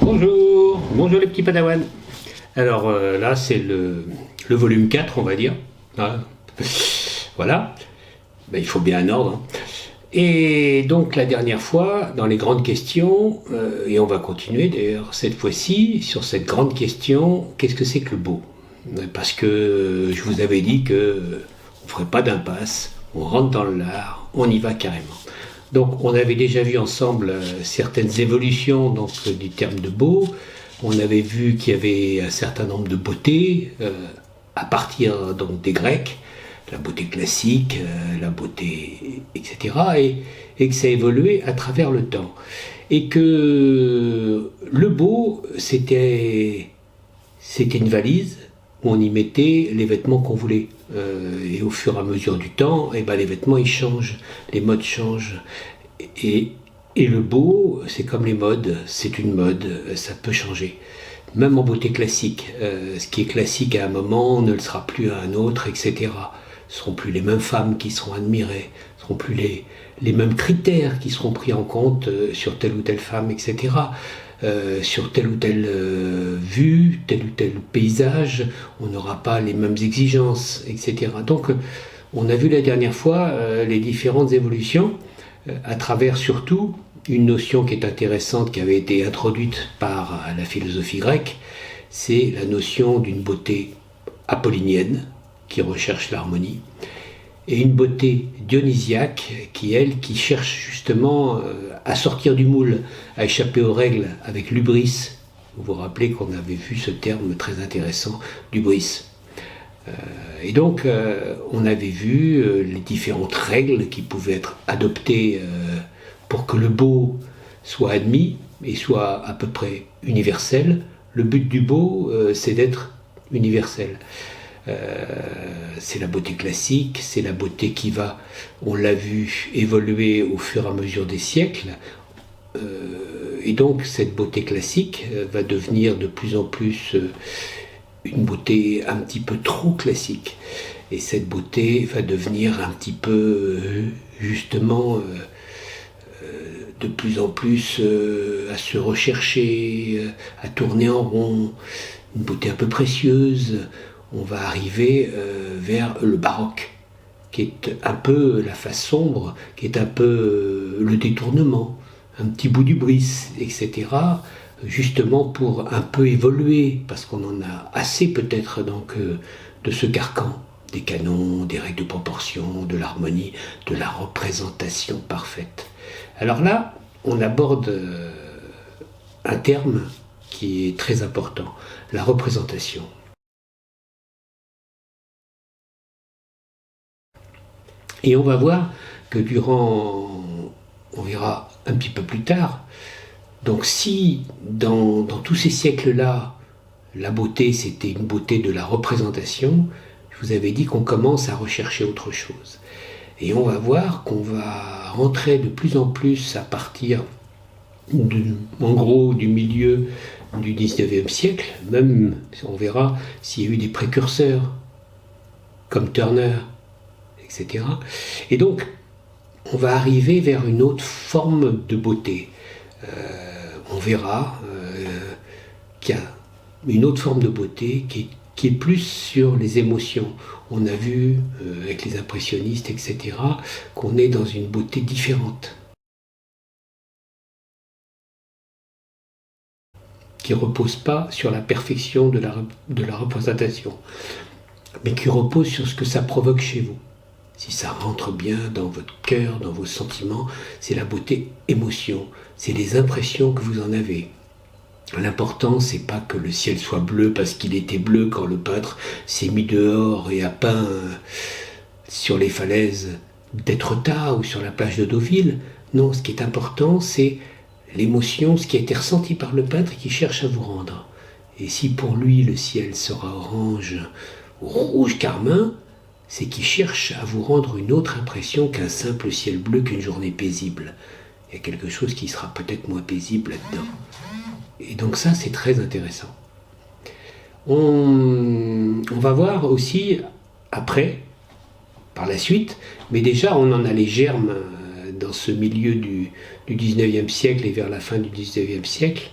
Bonjour, bonjour les petits padawans. Alors là c'est le volume 4 on va dire. Ah, voilà, ben, il faut bien un ordre. Hein. Et donc la dernière fois, dans les grandes questions, et on va continuer d'ailleurs cette fois-ci, sur cette grande question, qu'est-ce que c'est que le beau? Parce que je vous avais dit que on ne ferait pas d'impasse, on rentre dans l'art, on y va carrément. Donc on avait déjà vu ensemble certaines évolutions donc, du terme de beau. On avait vu qu'il y avait un certain nombre de beautés à partir donc, des Grecs, la beauté classique, la beauté, etc. Et que ça évoluait à travers le temps. Et que le beau, c'était une valise où on y mettait les vêtements qu'on voulait. Et au fur et à mesure du temps, eh ben, les vêtements ils changent, les modes changent. Et, et le beau, c'est comme les modes, c'est une mode, ça peut changer. Même en beauté classique, ce qui est classique à un moment ne le sera plus à un autre, etc. Ce ne seront plus les mêmes femmes qui seront admirées, ce ne seront plus les mêmes critères qui seront pris en compte sur telle ou telle femme, etc. Sur telle ou telle vue, tel ou tel paysage, on n'aura pas les mêmes exigences, etc. Donc, on a vu la dernière fois les différentes évolutions à travers surtout une notion qui est intéressante, qui avait été introduite par la philosophie grecque, c'est la notion d'une beauté apollinienne qui recherche l'harmonie, et une beauté dionysiaque qui cherche justement à sortir du moule, à échapper aux règles avec l'hubris. Vous vous rappelez qu'on avait vu ce terme très intéressant d'hubris. Et donc on avait vu les différentes règles qui pouvaient être adoptées pour que le beau soit admis et soit à peu près universel. Le but du beau, c'est d'être universel. C'est la beauté classique, c'est la beauté qui va, on l'a vu, évoluer au fur et à mesure des siècles. Et donc cette beauté classique va devenir de plus en plus une beauté un petit peu trop classique. Et cette beauté va devenir un petit peu justement de plus en plus à se rechercher, à tourner en rond, une beauté un peu précieuse. On va arriver vers le baroque, qui est un peu la face sombre, qui est un peu le détournement, un petit bout du bris, etc. Justement pour un peu évoluer, parce qu'on en a assez peut-être donc de ce carcan, des canons, des règles de proportion, de l'harmonie, de la représentation parfaite. Alors là, on aborde un terme qui est très important, la représentation. Et on va voir que on verra un petit peu plus tard, donc si dans tous ces siècles-là, la beauté c'était une beauté de la représentation, je vous avais dit qu'on commence à rechercher autre chose. Et on va voir qu'on va rentrer de plus en plus à partir, en gros, du milieu du 19e siècle, même on verra s'il y a eu des précurseurs comme Turner, etc. Et donc, on va arriver vers une autre forme de beauté. On verra qu'il y a une autre forme de beauté qui est plus sur les émotions. On a vu avec les impressionnistes, etc., qu'on est dans une beauté différente, qui ne repose pas sur la perfection de la représentation, mais qui repose sur ce que ça provoque chez vous. Si ça rentre bien dans votre cœur, dans vos sentiments, c'est la beauté émotion, c'est les impressions que vous en avez. L'important, c'est pas que le ciel soit bleu parce qu'il était bleu quand le peintre s'est mis dehors et a peint sur les falaises d'Étretat ou sur la plage de Deauville. Non, ce qui est important, c'est l'émotion, ce qui a été ressenti par le peintre et qui cherche à vous rendre. Et si pour lui le ciel sera orange ou rouge carmin, c'est qu'il cherche à vous rendre une autre impression qu'un simple ciel bleu, qu'une journée paisible. Il y a quelque chose qui sera peut-être moins paisible là-dedans. Et donc ça, c'est très intéressant. On va voir aussi, après, par la suite, mais déjà on en a les germes dans ce milieu du 19e siècle et vers la fin du 19e siècle,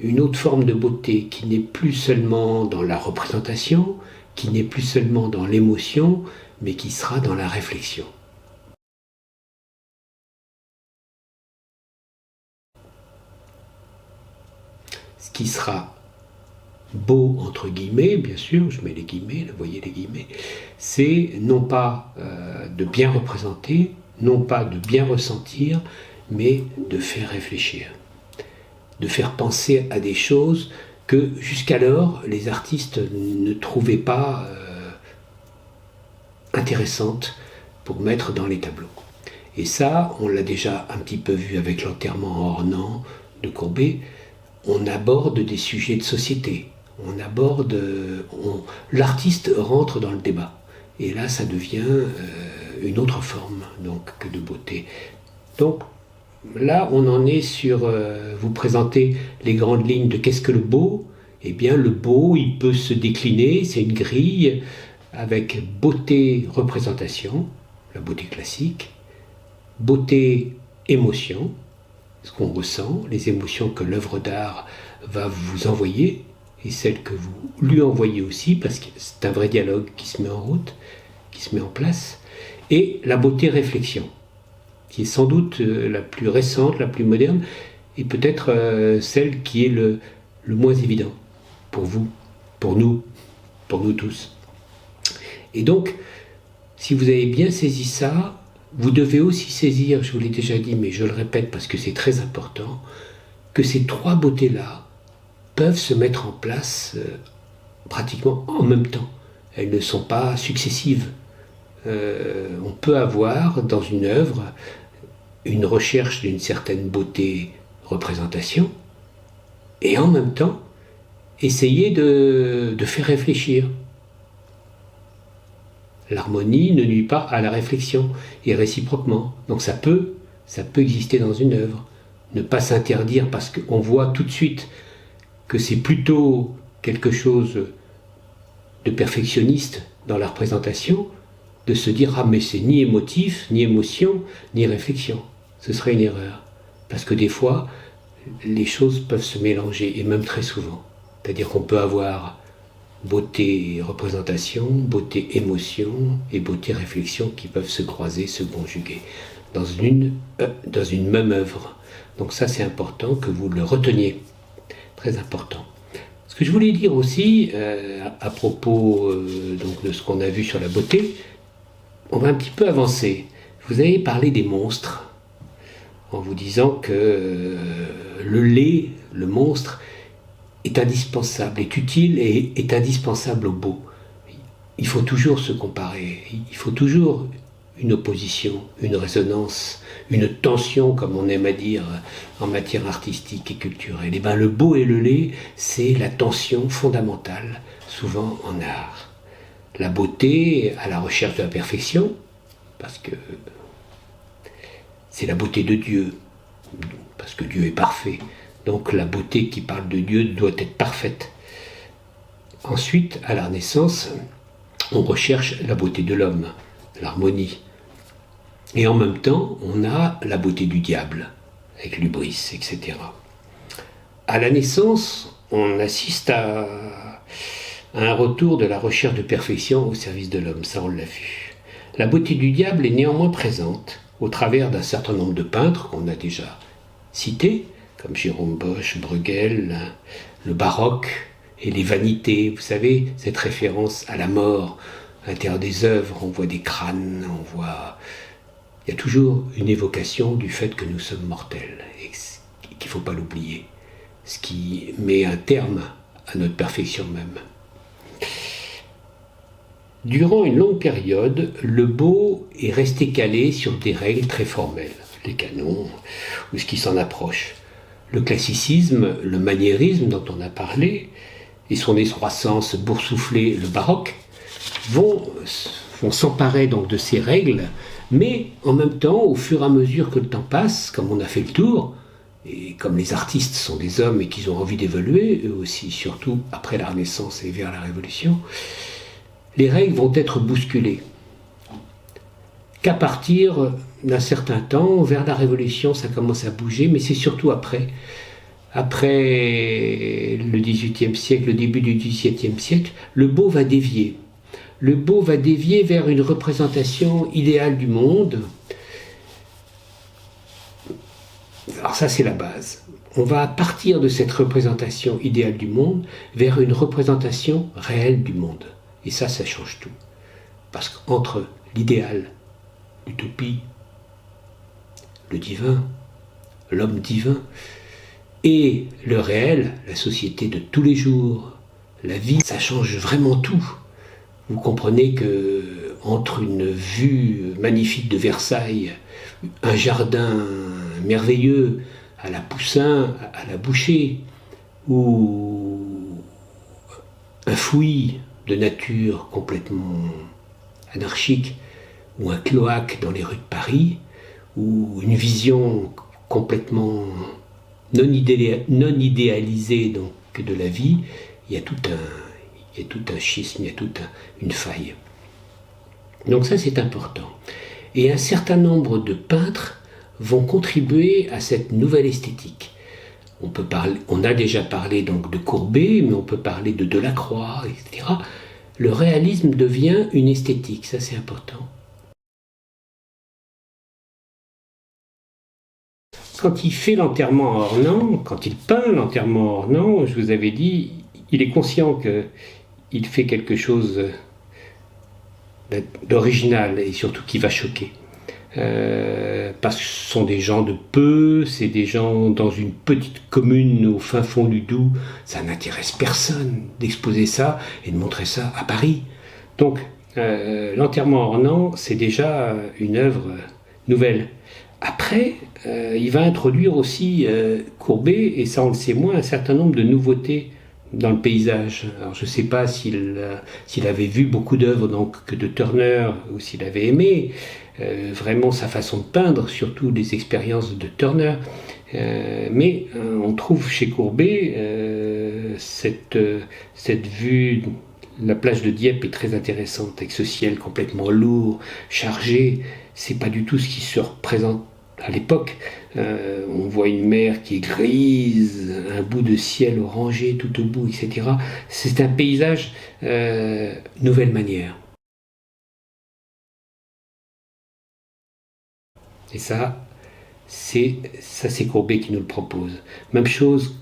une autre forme de beauté qui n'est plus seulement dans la représentation, qui n'est plus seulement dans l'émotion, mais qui sera dans la réflexion. Ce qui sera beau, entre guillemets, bien sûr, je mets les guillemets, vous voyez les guillemets, c'est non pas de bien représenter, non pas de bien ressentir, mais de faire réfléchir, de faire penser à des choses que jusqu'alors les artistes ne trouvaient pas intéressantes pour mettre dans les tableaux. Et ça, on l'a déjà un petit peu vu avec l'enterrement en Ornans de Courbet, on aborde des sujets de société, l'artiste rentre dans le débat. Et là, ça devient une autre forme donc, que de beauté. Donc là, on en est sur vous présenter les grandes lignes de qu'est-ce que le beau. Eh bien, le beau, il peut se décliner, c'est une grille avec beauté représentation, la beauté classique, beauté émotion, ce qu'on ressent, les émotions que l'œuvre d'art va vous envoyer, et celles que vous lui envoyez aussi, parce que c'est un vrai dialogue qui se met en route, qui se met en place, et la beauté réflexion, qui est sans doute la plus récente, la plus moderne, et peut-être celle qui est le moins évident pour vous, pour nous tous. Et donc, si vous avez bien saisi ça, vous devez aussi saisir, je vous l'ai déjà dit, mais je le répète parce que c'est très important, que ces trois beautés-là peuvent se mettre en place pratiquement en même temps. Elles ne sont pas successives. On peut avoir dans une œuvre une recherche d'une certaine beauté représentation et en même temps essayer de faire réfléchir. L'harmonie ne nuit pas à la réflexion et réciproquement. Donc ça peut exister dans une œuvre. Ne pas s'interdire parce qu'on voit tout de suite que c'est plutôt quelque chose de perfectionniste dans la représentation, de se dire « Ah mais c'est ni émotif, ni émotion, ni réflexion ». Ce serait une erreur. Parce que des fois, les choses peuvent se mélanger, et même très souvent. C'est-à-dire qu'on peut avoir beauté représentation, beauté émotion et beauté réflexion qui peuvent se croiser, se conjuguer dans une même œuvre. Donc ça c'est important que vous le reteniez. Très important. Ce que je voulais dire aussi, à propos donc de ce qu'on a vu sur la beauté, on va un petit peu avancer. Vous avez parlé des monstres, en vous disant que le lait, le monstre, est indispensable, est utile et est indispensable au beau. Il faut toujours se comparer, il faut toujours une opposition, une résonance, une tension, comme on aime à dire en matière artistique et culturelle. Et bien le beau et le laid, c'est la tension fondamentale, souvent en art. La beauté à la recherche de la perfection, parce que c'est la beauté de Dieu, parce que Dieu est parfait. Donc la beauté qui parle de Dieu doit être parfaite. Ensuite, à la Renaissance, on recherche la beauté de l'homme, l'harmonie. Et en même temps, on a la beauté du diable, avec l'hubris, etc. À la naissance, on assiste à un retour de la recherche de perfection au service de l'homme, ça on l'a vu. La beauté du diable est néanmoins présente au travers d'un certain nombre de peintres qu'on a déjà cités, comme Jérôme Bosch, Bruegel, le baroque et les vanités. Vous savez, cette référence à la mort, à l'intérieur des œuvres, on voit des crânes, on voit... Il y a toujours une évocation du fait que nous sommes mortels et qu'il ne faut pas l'oublier, ce qui met un terme à notre perfection même. Durant une longue période, le beau est resté calé sur des règles très formelles, les canons ou ce qui s'en approche. Le classicisme, le maniérisme dont on a parlé, et son excroissance boursouflée, le baroque, vont s'emparer donc de ces règles, mais en même temps, au fur et à mesure que le temps passe, comme on a fait le tour, et comme les artistes sont des hommes et qu'ils ont envie d'évoluer, eux aussi, surtout après la Renaissance et vers la Révolution, les règles vont être bousculées. Qu'à partir d'un certain temps, vers la Révolution, ça commence à bouger, mais c'est surtout après, après le XVIIIe siècle, le début du XVIIe siècle, le beau va dévier. Le beau va dévier vers une représentation idéale du monde. Alors ça, c'est la base. On va partir de cette représentation idéale du monde vers une représentation réelle du monde. Et ça change tout. Parce qu'entre l'idéal, l'utopie, le divin, l'homme divin, et le réel, la société de tous les jours, la vie, ça change vraiment tout. Vous comprenez que entre une vue magnifique de Versailles, un jardin merveilleux à la Poussin, à la Boucher, ou un fouillis de nature complètement anarchique, ou un cloaque dans les rues de Paris, ou une vision complètement non idéalisée donc, de la vie, il y a tout un schisme, il y a toute une faille. Donc ça c'est important. Et un certain nombre de peintres vont contribuer à cette nouvelle esthétique. On a déjà parlé donc de Courbet, mais on peut parler de Delacroix, etc. Le réalisme devient une esthétique, ça c'est important. Quand il fait l'enterrement à Ornans, quand il peint l'enterrement à Ornans, je vous avais dit, il est conscient qu'il fait quelque chose d'original et surtout qui va choquer. Parce que ce sont des gens de peu, c'est des gens dans une petite commune au fin fond du Doubs, ça n'intéresse personne d'exposer ça et de montrer ça à Paris. Donc l'enterrement à Ornans, c'est déjà une œuvre nouvelle. Après, il va introduire aussi Courbet, et ça on le sait moins, un certain nombre de nouveautés dans le paysage. Alors je ne sais pas s'il avait vu beaucoup d'œuvres donc de Turner ou s'il avait aimé vraiment sa façon de peindre, surtout les expériences de Turner. Mais on trouve chez Courbet cette vue. La plage de Dieppe est très intéressante avec ce ciel complètement lourd, chargé. C'est pas du tout ce qui se représente à l'époque. On voit une mer qui est grise, un bout de ciel orangé tout au bout, etc. C'est un paysage nouvelle manière. Et ça, c'est Courbet qui nous le propose. Même chose,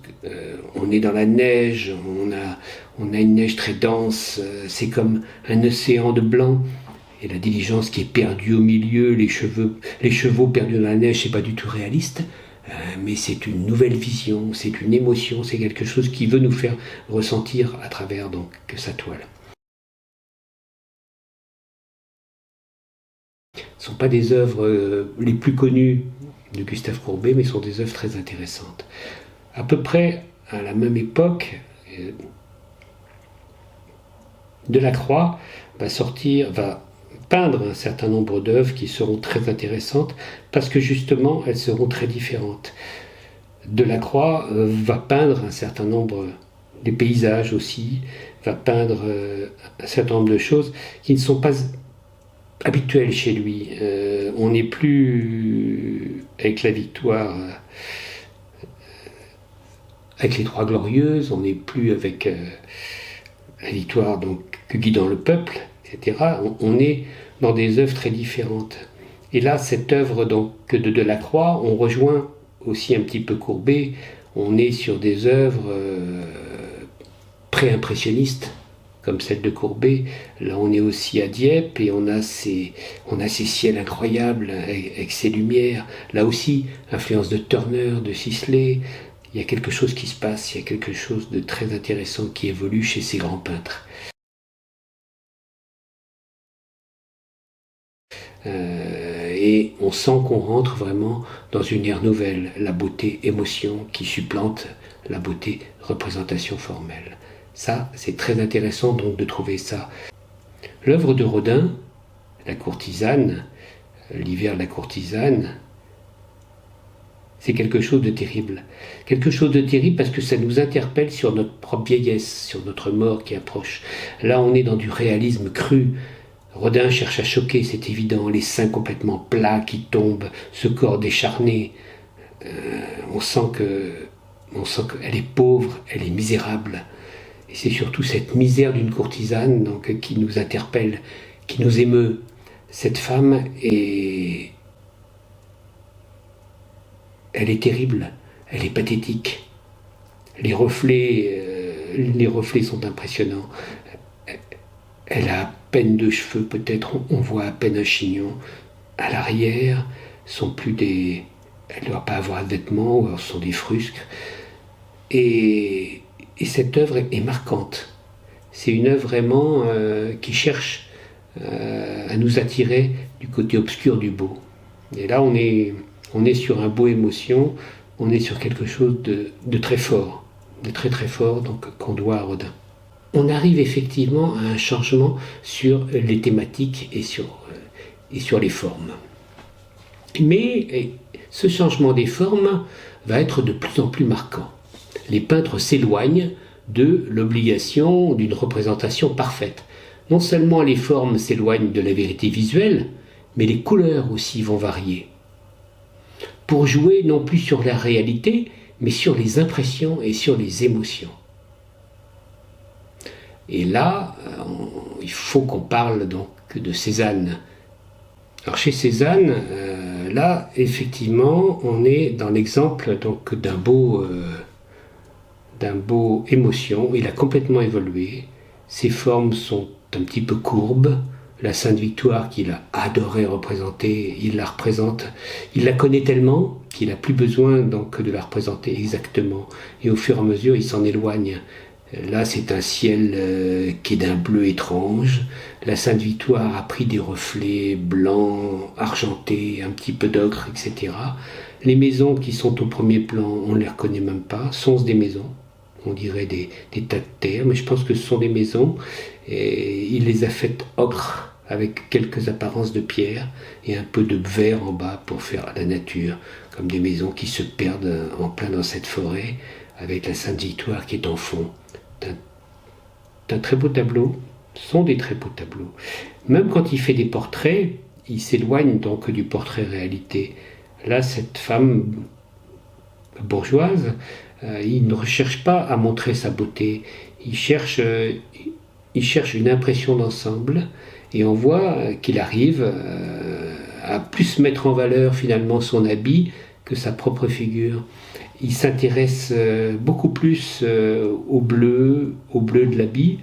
on est dans la neige, on a une neige très dense, c'est comme un océan de blanc. Et la diligence qui est perdue au milieu, les chevaux perdus dans la neige, c'est pas du tout réaliste, mais c'est une nouvelle vision, c'est une émotion, c'est quelque chose qui veut nous faire ressentir à travers donc sa toile. Ce ne sont pas des œuvres les plus connues de Gustave Courbet, mais sont des œuvres très intéressantes. À peu près à la même époque, Delacroix va peindre un certain nombre d'œuvres qui seront très intéressantes parce que justement elles seront très différentes. Delacroix va peindre un certain nombre des paysages aussi, va peindre un certain nombre de choses qui ne sont pas habituelles chez lui. On n'est plus avec la Victoire, avec les Trois Glorieuses, on n'est plus avec la Victoire donc que guidant le peuple, etc. On est dans des œuvres très différentes. Et là, cette œuvre donc de Delacroix, on rejoint aussi un petit peu Courbet. On est sur des œuvres pré-impressionnistes, comme celle de Courbet. Là, on est aussi à Dieppe et on a ces ciels incroyables avec ces lumières. Là aussi, influence de Turner, de Sisley. Il y a quelque chose qui se passe, il y a quelque chose de très intéressant qui évolue chez ces grands peintres. Et on sent qu'on rentre vraiment dans une ère nouvelle, la beauté émotion qui supplante la beauté représentation formelle. Ça, c'est très intéressant donc de trouver ça. L'œuvre de Rodin, La courtisane, l'hiver de la courtisane, c'est quelque chose de terrible. Quelque chose de terrible parce que ça nous interpelle sur notre propre vieillesse, sur notre mort qui approche. Là, on est dans du réalisme cru. Rodin cherche à choquer, c'est évident, les seins complètement plats qui tombent, ce corps décharné. On sent que on sent qu'elle est pauvre, elle est misérable. Et c'est surtout cette misère d'une courtisane donc, qui nous interpelle, qui nous émeut. Cette femme est... Elle est terrible, elle est pathétique. Les reflets sont impressionnants. Elle a à peine de cheveux, peut-être, on voit à peine un chignon. À l'arrière, sont plus des... Elle ne doit pas avoir de vêtements, ou alors ce sont des frusques. Et cette œuvre est marquante. C'est une œuvre vraiment qui cherche à nous attirer du côté obscur du beau. Et là, on est sur un beau émotion, on est sur quelque chose de très fort, de très très fort, donc qu'on doit à Rodin. On arrive effectivement à un changement sur les thématiques et sur les formes. Mais ce changement des formes va être de plus en plus marquant. Les peintres s'éloignent de l'obligation d'une représentation parfaite. Non seulement les formes s'éloignent de la vérité visuelle, mais les couleurs aussi vont varier. Pour jouer non plus sur la réalité, mais sur les impressions et sur les émotions. Et là, il faut qu'on parle donc de Cézanne. Alors chez Cézanne, là, effectivement, on est dans l'exemple donc d'un beau émotion. Il a complètement évolué. Ses formes sont un petit peu courbes. La Sainte Victoire qu'il a adoré représenter, il la représente. Il la connaît tellement qu'il n'a plus besoin donc de la représenter exactement. Et au fur et à mesure, il s'en éloigne. Là, c'est un ciel qui est d'un bleu étrange. La Sainte Victoire a pris des reflets blancs, argentés, un petit peu d'ocre, etc. Les maisons qui sont au premier plan, on ne les reconnaît même pas, sont des maisons. On dirait des tas de terre, mais je pense que ce sont des maisons. Et il les a faites ocre, avec quelques apparences de pierre et un peu de vert en bas pour faire la nature, comme des maisons qui se perdent en plein dans cette forêt, avec la Sainte Victoire qui est en fond. C'est un très beau tableau, ce sont des très beaux tableaux. Même quand il fait des portraits, il s'éloigne donc du portrait réalité. Là, cette femme bourgeoise, il ne recherche pas à montrer sa beauté, il cherche une impression d'ensemble, et on voit qu'il arrive à plus mettre en valeur finalement son habit que sa propre figure. Il s'intéresse beaucoup plus au bleu de l'habit.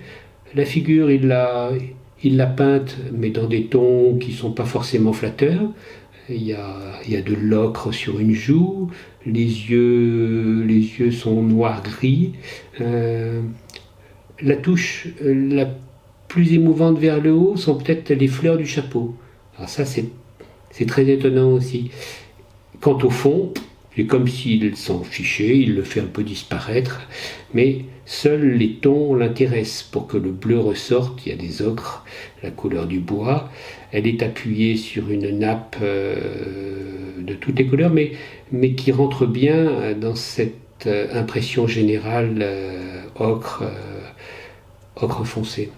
La figure, il l'a peinte, mais dans des tons qui ne sont pas forcément flatteurs. Il y a de l'ocre sur une joue, les yeux sont noir-gris. La touche la plus émouvante vers le haut sont peut-être les fleurs du chapeau. Alors ça, c'est très étonnant aussi. Quant au fond, c'est comme s'il s'en fichait, il le fait un peu disparaître, mais seuls les tons l'intéressent pour que le bleu ressorte. Il y a des ocres, la couleur du bois. Elle est appuyée sur une nappe de toutes les couleurs, mais qui rentre bien dans cette impression générale ocre foncé.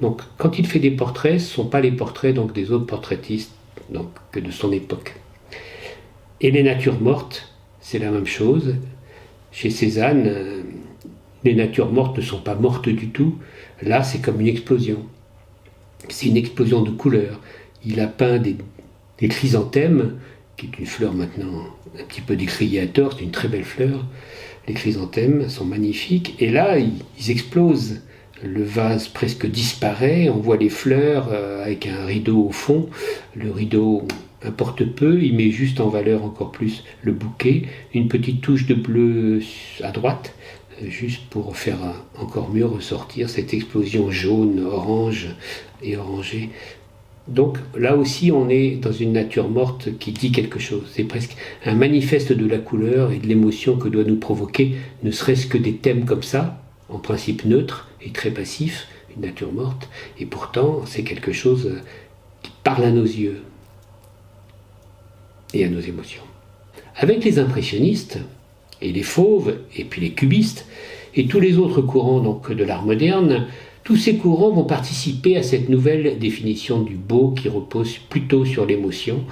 Donc, quand il fait des portraits, ce ne sont pas les portraits donc, des autres portraitistes donc, que de son époque. Et les natures mortes, c'est la même chose. Chez Cézanne, les natures mortes ne sont pas mortes du tout. Là, c'est comme une explosion. C'est une explosion de couleurs. Il a peint des chrysanthèmes, qui est une fleur maintenant un petit peu décriée à tort, c'est une très belle fleur. Les chrysanthèmes sont magnifiques. Et là, ils explosent. Le vase presque disparaît. On voit les fleurs avec un rideau au fond. Le rideau importe peu, il met juste en valeur encore plus le bouquet, une petite touche de bleu à droite, juste pour faire encore mieux ressortir cette explosion jaune, orange et orangée. Donc là aussi on est dans une nature morte qui dit quelque chose, c'est presque un manifeste de la couleur et de l'émotion que doit nous provoquer, ne serait-ce que des thèmes comme ça, en principe neutre et très passif, une nature morte, et pourtant c'est quelque chose qui parle à nos yeux et à nos émotions. Avec les impressionnistes, et les fauves, et puis les cubistes, et tous les autres courants donc, de l'art moderne, tous ces courants vont participer à cette nouvelle définition du beau qui repose plutôt sur l'émotion,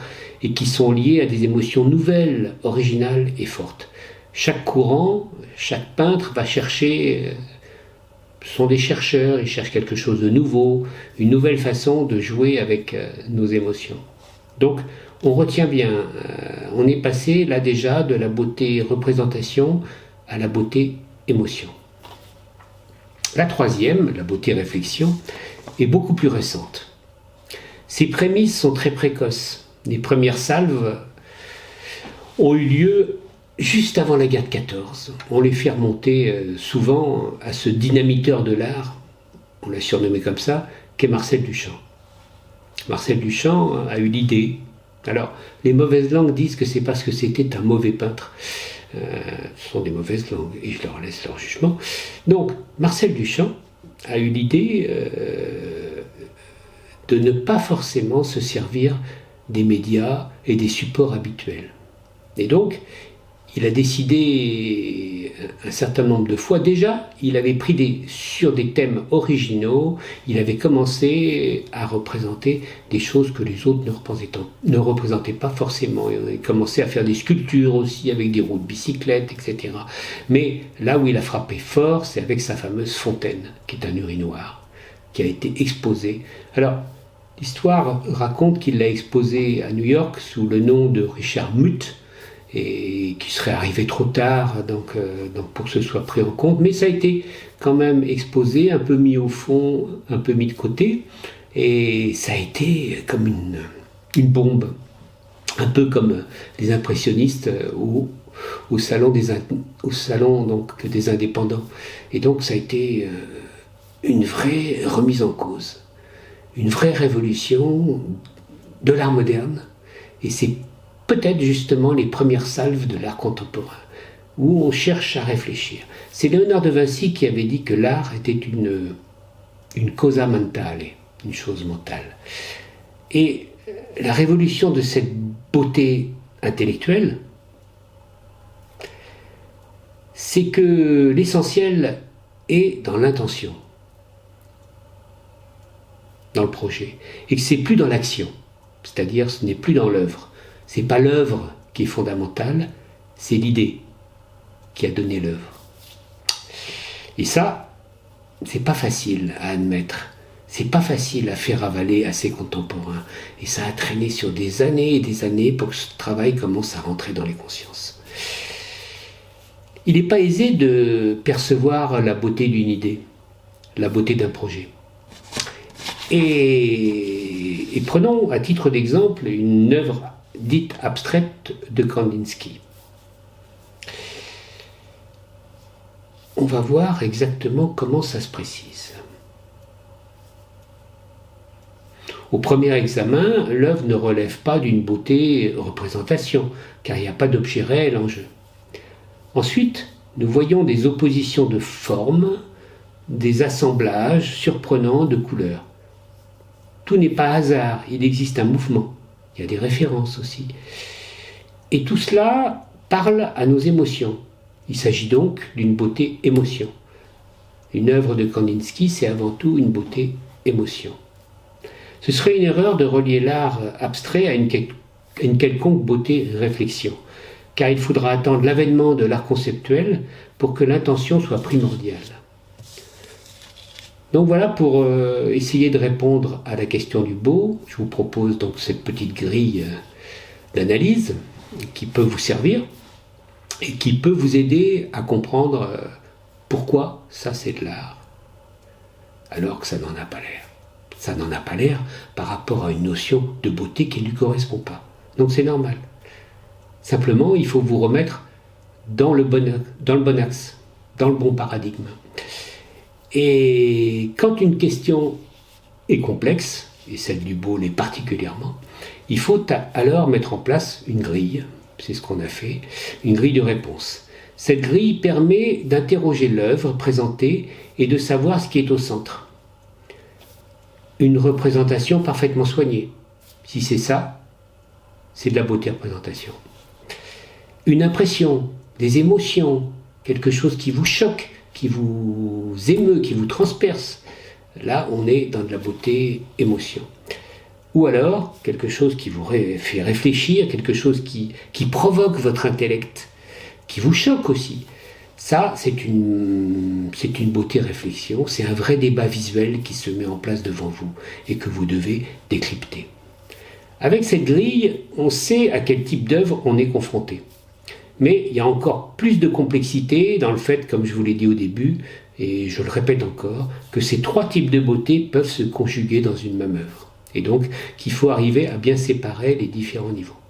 et qui sont liés à des émotions nouvelles, originales et fortes. chaque courant, chaque peintre va chercher, ce sont des chercheurs, ils cherchent quelque chose de nouveau, une nouvelle façon de jouer avec nos émotions. Donc, on retient bien, on est passé là déjà de la beauté représentation à la beauté émotion. La troisième, la beauté réflexion, est beaucoup plus récente. Ses prémices sont très précoces. Les premières salves ont eu lieu juste avant la guerre de 14. On les fait remonter souvent à ce dynamiteur de l'art, on l'a surnommé comme ça, qu'est Marcel Duchamp. Marcel Duchamp a eu l'idée. Alors, les mauvaises langues disent que c'est parce que c'était un mauvais peintre. Ce sont des mauvaises langues, et je leur laisse leur jugement. Donc, Marcel Duchamp a eu l'idée de ne pas forcément se servir des médias et des supports habituels. Et donc, il a décidé un certain nombre de fois. Déjà, il avait pris sur des thèmes originaux, il avait commencé à représenter des choses que les autres ne représentaient pas forcément. Il avait commencé à faire des sculptures aussi avec des roues de bicyclette, etc. Mais là où il a frappé fort, c'est avec sa fameuse fontaine, qui est un urinoir, qui a été exposée. Alors, l'histoire raconte qu'il l'a exposée à New York sous le nom de Richard Muth, et qui serait arrivé trop tard donc pour que ce soit pris en compte, mais ça a été quand même exposé, un peu mis au fond, un peu mis de côté, et ça a été comme une bombe, un peu comme les impressionnistes au salon donc, des indépendants. Et donc ça a été une vraie remise en cause, une vraie révolution de l'art moderne, et c'est peut-être justement les premières salves de l'art contemporain, où on cherche à réfléchir. C'est Léonard de Vinci qui avait dit que l'art était une causa mentale, une chose mentale. Et la révolution de cette beauté intellectuelle, c'est que l'essentiel est dans l'intention, dans le projet, et que c'est plus dans l'action, c'est-à-dire ce n'est plus dans l'œuvre. C'est pas l'œuvre qui est fondamentale, c'est l'idée qui a donné l'œuvre. Et ça, c'est pas facile à admettre, c'est pas facile à faire avaler à ses contemporains. Et ça a traîné sur des années et des années pour que ce travail commence à rentrer dans les consciences. Il n'est pas aisé de percevoir la beauté d'une idée, la beauté d'un projet. Et prenons à titre d'exemple une œuvre dite abstraite de Kandinsky. On va voir exactement comment ça se précise. Au premier examen, l'œuvre ne relève pas d'une beauté représentation, car il n'y a pas d'objet réel en jeu. Ensuite, nous voyons des oppositions de formes, des assemblages surprenants de couleurs. Tout n'est pas hasard, il existe un mouvement. Il y a des références aussi. Et tout cela parle à nos émotions. Il s'agit donc d'une beauté émotion. Une œuvre de Kandinsky, c'est avant tout une beauté émotion. Ce serait une erreur de relier l'art abstrait à une quelconque beauté réflexion, car il faudra attendre l'avènement de l'art conceptuel pour que l'intention soit primordiale. Donc voilà pour essayer de répondre à la question du beau. Je vous propose donc cette petite grille d'analyse qui peut vous servir et qui peut vous aider à comprendre pourquoi ça c'est de l'art, alors que ça n'en a pas l'air. Ça n'en a pas l'air par rapport à une notion de beauté qui ne lui correspond pas. Donc c'est normal. Simplement, il faut vous remettre dans le bon axe, dans le bon paradigme. Et quand une question est complexe, et celle du beau l'est particulièrement, il faut alors mettre en place une grille, c'est ce qu'on a fait, une grille de réponse. Cette grille permet d'interroger l'œuvre présentée et de savoir ce qui est au centre. Une représentation parfaitement soignée. Si c'est ça, c'est de la beauté représentation. Une impression, des émotions, quelque chose qui vous choque, qui vous émeut, qui vous transperce. Là, on est dans de la beauté émotion. Ou alors, quelque chose qui vous fait réfléchir, quelque chose qui provoque votre intellect, qui vous choque aussi. Ça, c'est une beauté réflexion, c'est un vrai débat visuel qui se met en place devant vous et que vous devez décrypter. Avec cette grille, on sait à quel type d'œuvre on est confronté. Mais il y a encore plus de complexité dans le fait, comme je vous l'ai dit au début, et je le répète encore, que ces trois types de beauté peuvent se conjuguer dans une même œuvre. Et donc qu'il faut arriver à bien séparer les différents niveaux.